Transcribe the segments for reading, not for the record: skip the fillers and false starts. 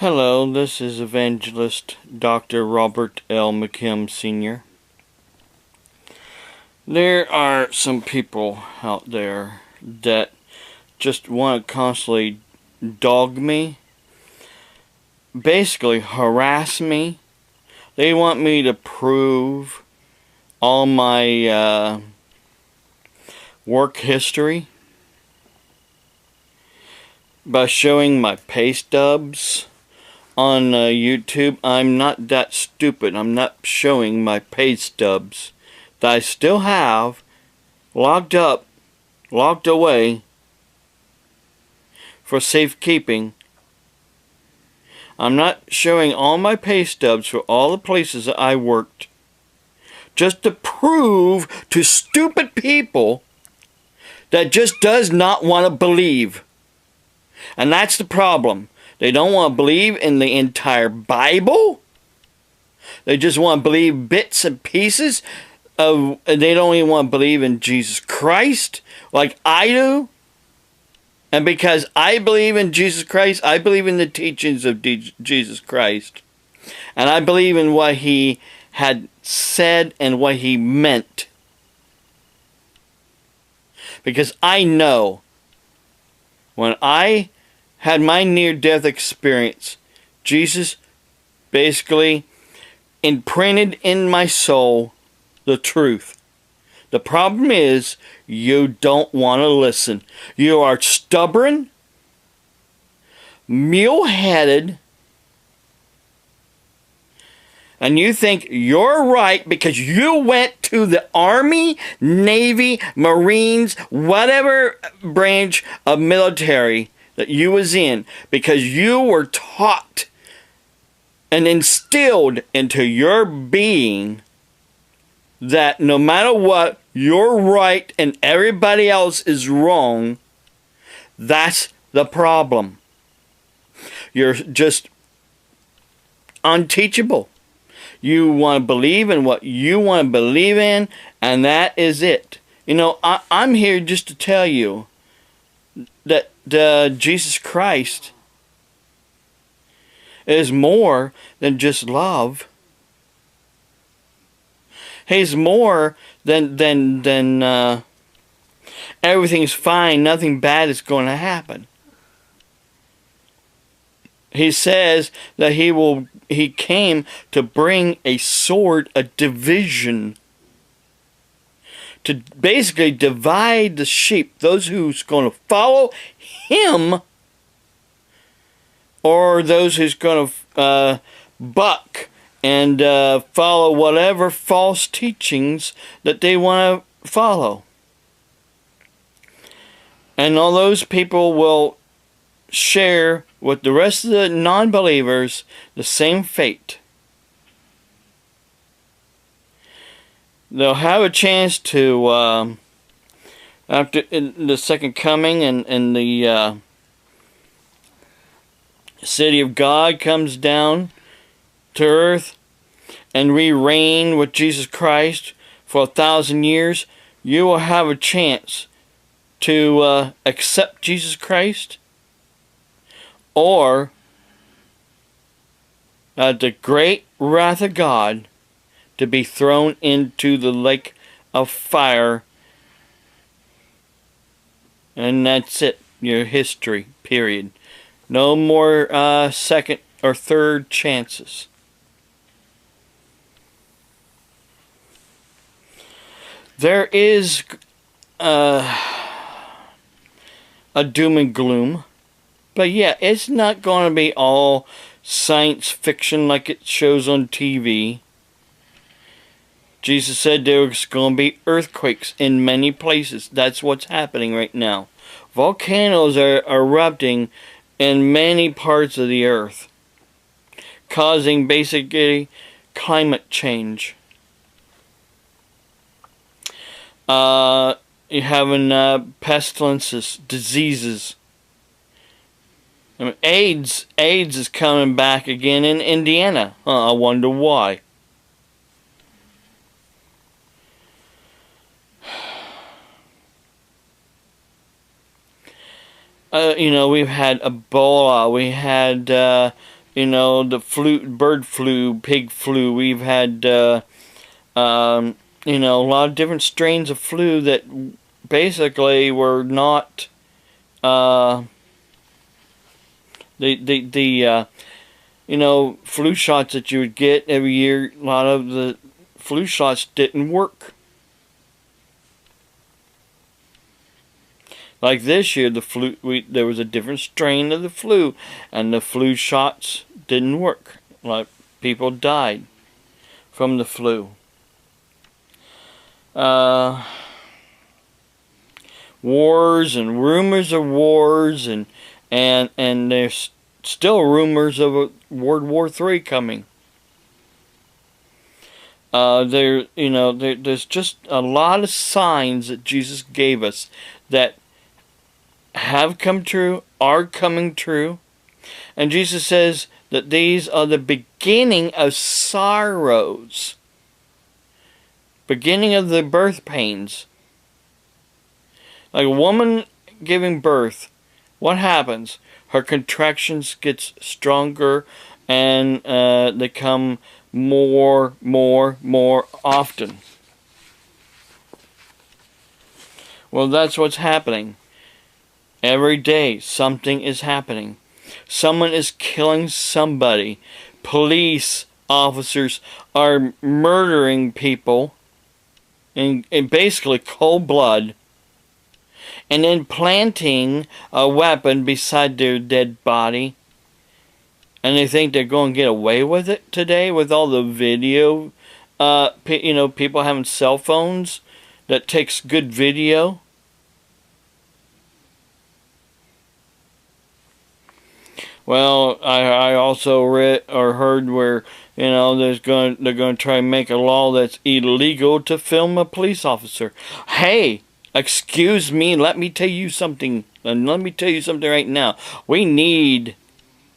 Hello, this is Evangelist Dr. Robert L. McKim Sr. There are some people out there that just want to constantly dog me, basically harass me. They want me to prove all my work history by showing my pay stubs on YouTube. I'm not that stupid. I'm not showing my pay stubs that I still have locked away for safekeeping. I'm not showing all my pay stubs for all the places that I worked just to prove to stupid people that just does not want to believe. And that's the problem. They don't want to believe in the entire Bible. They just want to believe bits and pieces of. They don't even want to believe in Jesus Christ like I do. And because I believe in Jesus Christ, I believe in the teachings of Jesus Christ. And I believe in what He had said and what He meant. Because I know when I had my near-death experience, Jesus basically imprinted in my soul the truth. The problem is, you don't want to listen. You are stubborn, mule-headed, and you think you're right because you went to the Army, Navy, Marines, whatever branch of military that you was in, because you were taught and instilled into your being that no matter what, you're right and everybody else is wrong. That's the problem. You're just unteachable. You want to believe in what you want to believe in, and that is it. You know, I'm here just to tell you that Jesus Christ is more than just love. He's more than everything's fine, nothing bad is going to happen. He says that he came to bring a sword, a division, to basically divide the sheep, those who's going to follow Him or those who's going to buck and follow whatever false teachings that they want to follow. And all those people will share with the rest of the non-believers the same fate. They'll have a chance to, after the second coming and the city of God comes down to earth and we reign with Jesus Christ for 1,000 years, you will have a chance to accept Jesus Christ, or the great wrath of God to be thrown into the lake of fire. And that's it. Your history, period. No more second or third chances. There is a doom and gloom. But yeah, it's not going to be all science fiction like it shows on TV. Jesus said there was going to be earthquakes in many places. That's what's happening right now. Volcanoes are erupting in many parts of the earth, causing basically climate change. You're having pestilences, diseases. I mean, AIDS is coming back again in Indiana. I wonder why. We've had Ebola, we had you know, the bird flu, pig flu. We've had, you know, a lot of different strains of flu that basically were not, you know, flu shots that you would get every year. A lot of the flu shots didn't work. Like this year, there was a different strain of the flu, and the flu shots didn't work. Like, people died from the flu. Wars and rumors of wars, and there's still rumors of a World War III coming. There's just a lot of signs that Jesus gave us that have come true, are coming true. And Jesus says that these are the beginning of sorrows. Beginning of the birth pains. Like a woman giving birth, what happens? Her contractions gets stronger, and they come more often. Well, that's what's happening. Every day, something is happening. Someone is killing somebody. Police officers are murdering people in basically cold blood, and then planting a weapon beside their dead body. And they think they're going to get away with it today with all the video, you know, people having cell phones that takes good video. Well, I also read or heard where, you know, they're going to try and make a law that's illegal to film a police officer. Hey, excuse me, let me tell you something, and let me tell you something right now. We need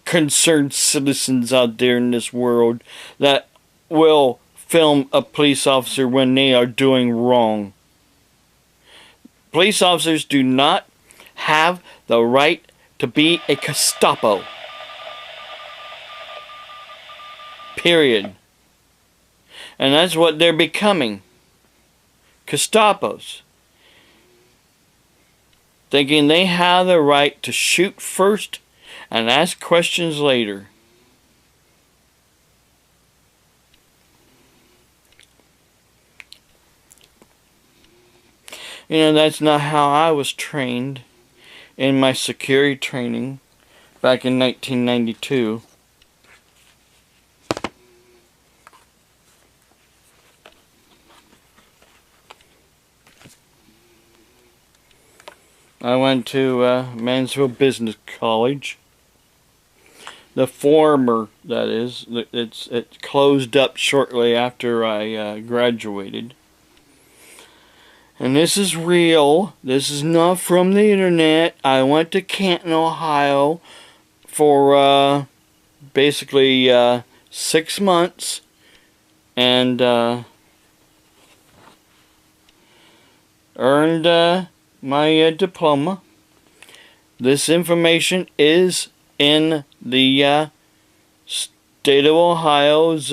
concerned citizens out there in this world that will film a police officer when they are doing wrong. Police officers do not have the right to be a Gestapo. Period. And that's what they're becoming. Gestapos. Thinking they have the right to shoot first and ask questions later. You know, that's not how I was trained in my security training back in 1992. I went to Mansfield Business College. The former, that is. It closed up shortly after I graduated. And this is real. This is not from the internet. I went to Canton, Ohio for basically 6 months. And earned my diploma. This information is in the state of Ohio's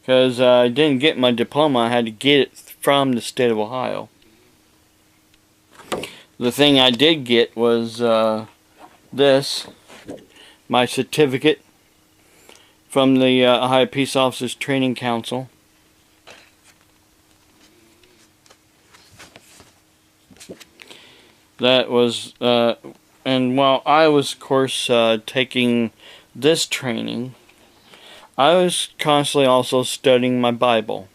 because I didn't get my diploma, I had to get it from the state of Ohio. The thing I did get was this, my certificate from the Ohio Peace Officers Training Council. That was, and while I was, of course, taking this training, I was constantly also studying my Bible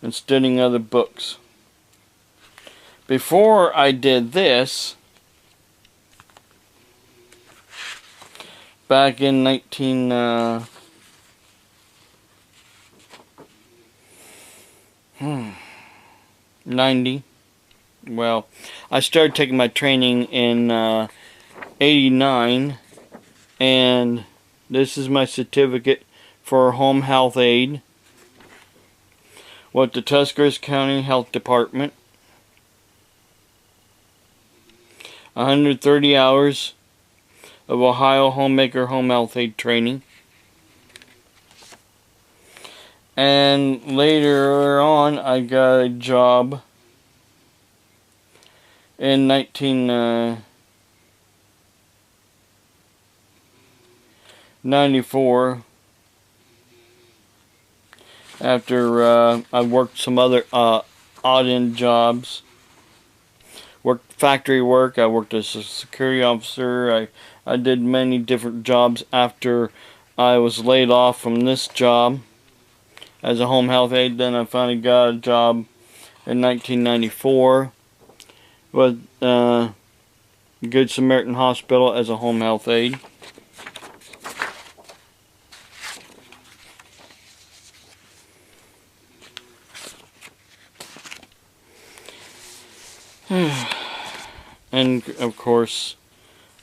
and studying other books. Before I did this, back in 1990, well, I started taking my training in 89, and this is my certificate for home health aid with the Tuscarawas County Health Department. 130 hours of Ohio homemaker home health aid training. And later on, I got a job in 1994 after I worked some other odd-end jobs. Worked factory work. I worked as a security officer. I did many different jobs after I was laid off from this job as a home health aide. Then I finally got a job in 1994 with Good Samaritan Hospital as a home health aide. And of course,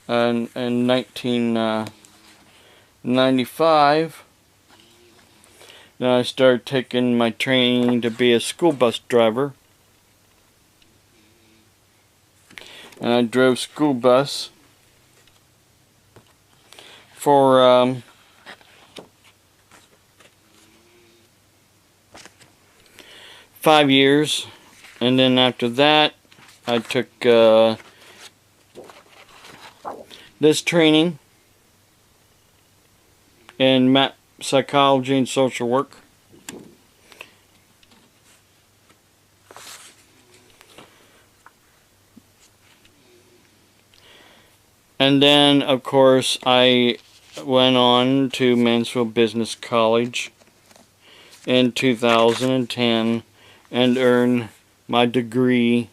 in 1995, then I started taking my training to be a school bus driver. And I drove school bus for 5 years. And then after that, I took this training in psychology and social work. And then, of course, I went on to Mansfield Business College in 2010 and earned my degree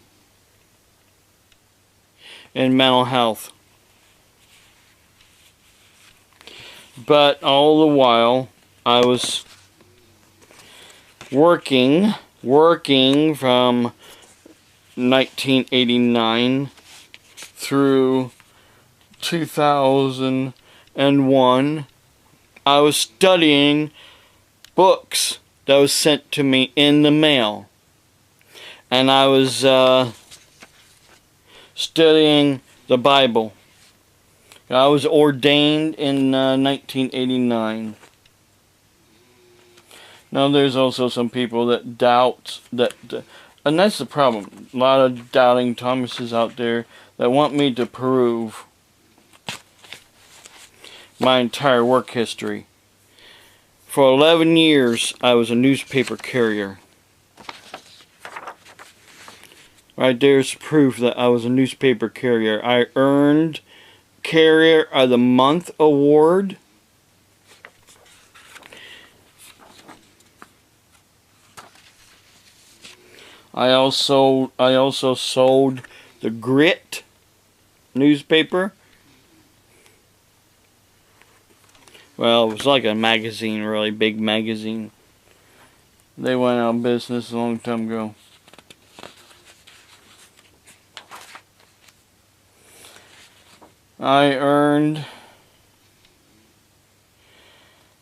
in mental health. But all the while, I was working from 1989 through 2001. I was studying books that was sent to me in the mail. And I was studying the Bible. I was ordained in 1989. Now there's also some people that doubt that, and that's the problem. A lot of doubting Thomases out there that want me to prove my entire work history. For 11 years, I was a newspaper carrier. Right there's proof that I was a newspaper carrier. I earned Carrier of the Month award. I also sold the Grit newspaper. Well, it was like a magazine, really big magazine. They went out of business a long time ago. I earned,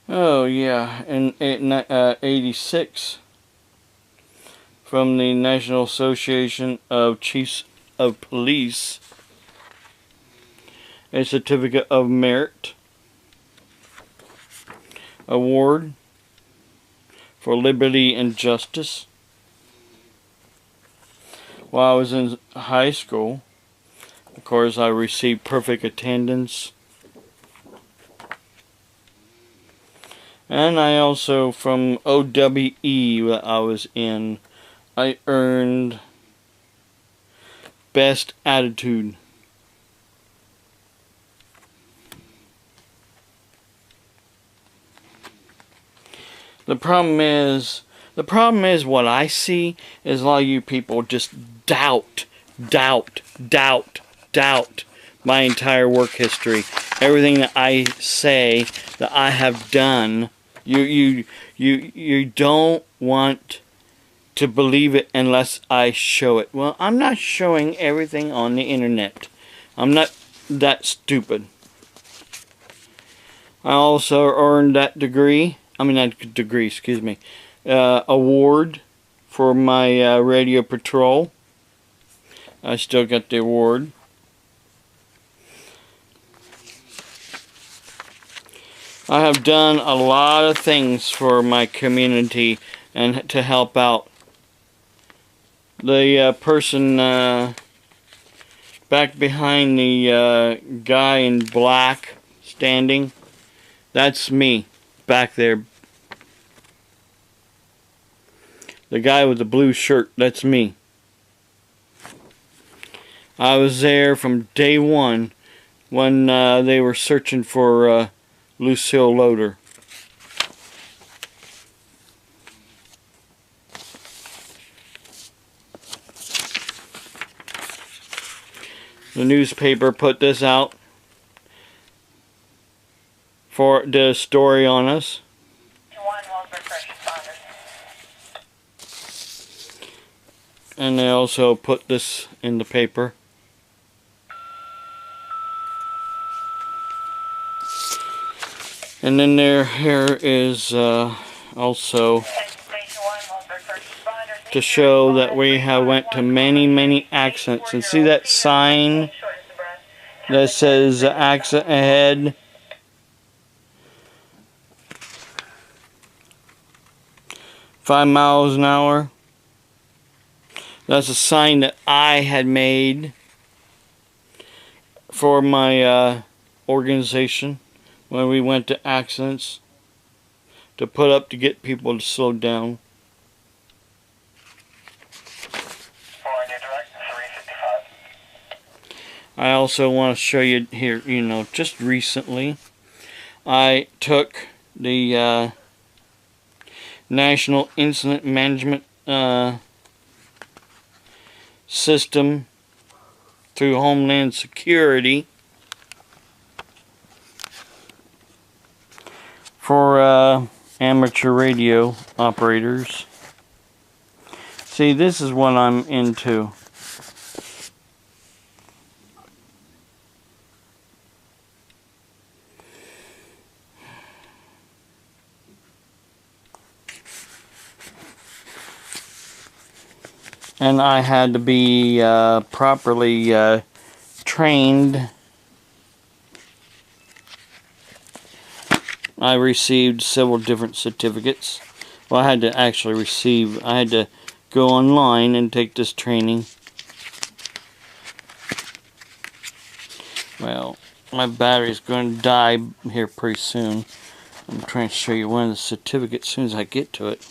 in 86 from the National Association of Chiefs of Police a Certificate of Merit award for liberty and justice. While I was in high school, of course, I received perfect attendance. And I also, from OWE that I was in, I earned Best Attitude. The problem is what I see is a lot of you people just doubt my entire work history. Everything that I say that I have done, you don't want to believe it unless I show it. Well, I'm not showing everything on the internet. I'm not that stupid. I also earned that award for my radio patrol. I still got the award. I have done a lot of things for my community and to help out. The person back behind the guy in black standing, that's me back there. The guy with the blue shirt, that's me. I was there from day one when they were searching for Lucille Loader. The newspaper put this out for the story on us. And they also put this in the paper. And then here is also to show that we have went to many accidents. And see that sign that says accident ahead? "5 miles an hour." That's a sign that I had made for my organization when we went to accidents, to put up to get people to slow down. I also want to show you here, you know, just recently I took the National Incident Management System through Homeland Security for amateur radio operators. See, this is what I'm into. And I had to be properly trained. I received several different certificates. Well, I had to actually I had to go online and take this training. Well, my battery's going to die here pretty soon. I'm trying to show you one of the certificates as soon as I get to it.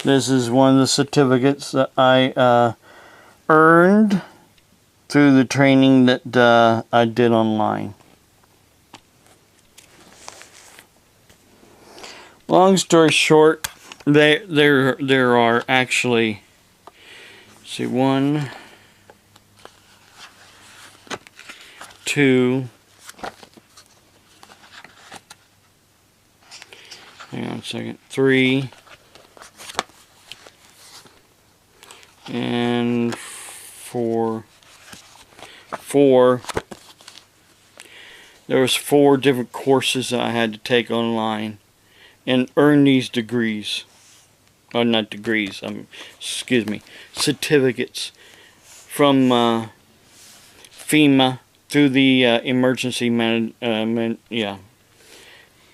This is one of the certificates that I earned through the training that I did online. Long story short, there are actually, see, 1, 2, hang on a second, 3, and 4. There was 4 different courses that I had to take online and earn these degrees. Oh, not degrees. Excuse me, certificates from FEMA through the emergency management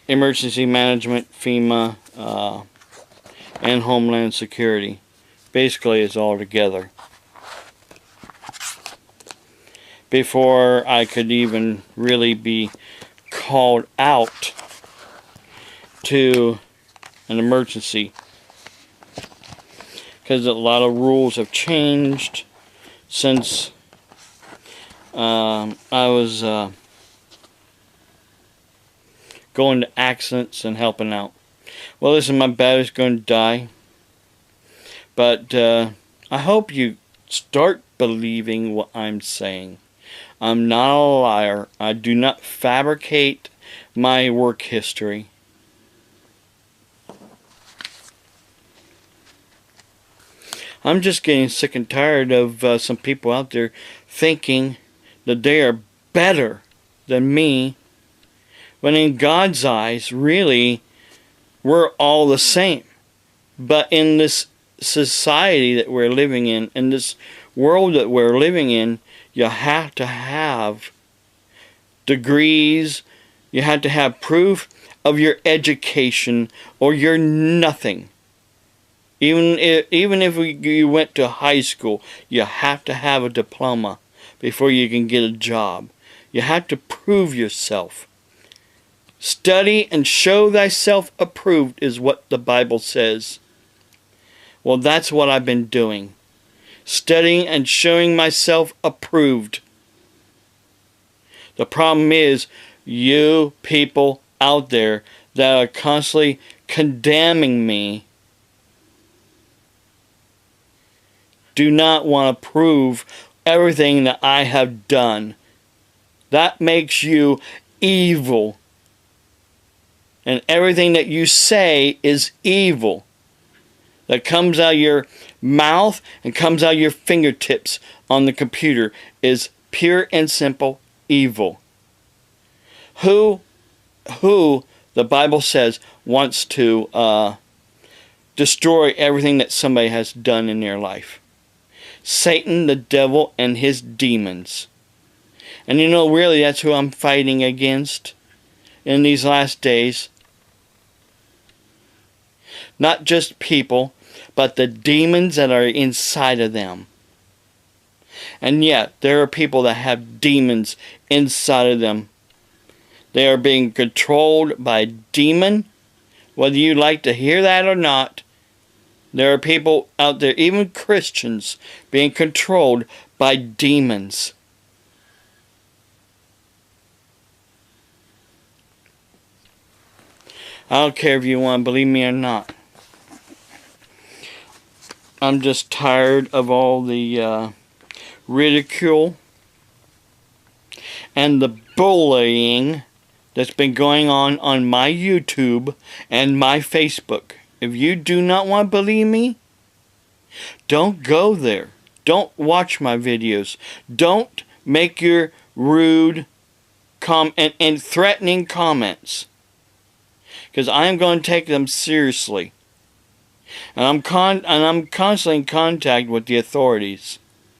FEMA and Homeland Security. Basically, it's all together. Before I could even really be called out to an emergency, because a lot of rules have changed since I was going to accidents and helping out. Well, listen, my battery's going to die. But I hope you start believing what I'm saying. I'm not a liar. I do not fabricate my work history. I'm just getting sick and tired of some people out there thinking that they are better than me, when in God's eyes, really, we're all the same. But in this society that we're living in this world that we're living in, you have to have degrees. You have to have proof of your education, or you're nothing. Even if you went to high school, you have to have a diploma before you can get a job. You have to prove yourself. Study and show thyself approved is what the Bible says. Well, that's what I've been doing. Studying and showing myself approved. The problem is, you people out there that are constantly condemning me do not want to prove everything that I have done. That makes you evil. And everything that you say is evil. That comes out of your mouth and comes out of your fingertips on the computer is pure and simple evil. Who the Bible says wants to destroy everything that somebody has done in their life? Satan, the devil, and his demons. And you know, really, that's who I'm fighting against in these last days. Not just people, but the demons that are inside of them. And yet, there are people that have demons inside of them. They are being controlled by a demon. Whether you like to hear that or not, there are people out there, even Christians, being controlled by demons. I don't care if you want to believe me or not. I'm just tired of all the ridicule and the bullying that's been going on my YouTube and my Facebook. If you do not want to believe me, don't go there. Don't watch my videos. Don't make your rude and threatening comments. Because I am going to take them seriously. And I'm constantly in contact with the authorities.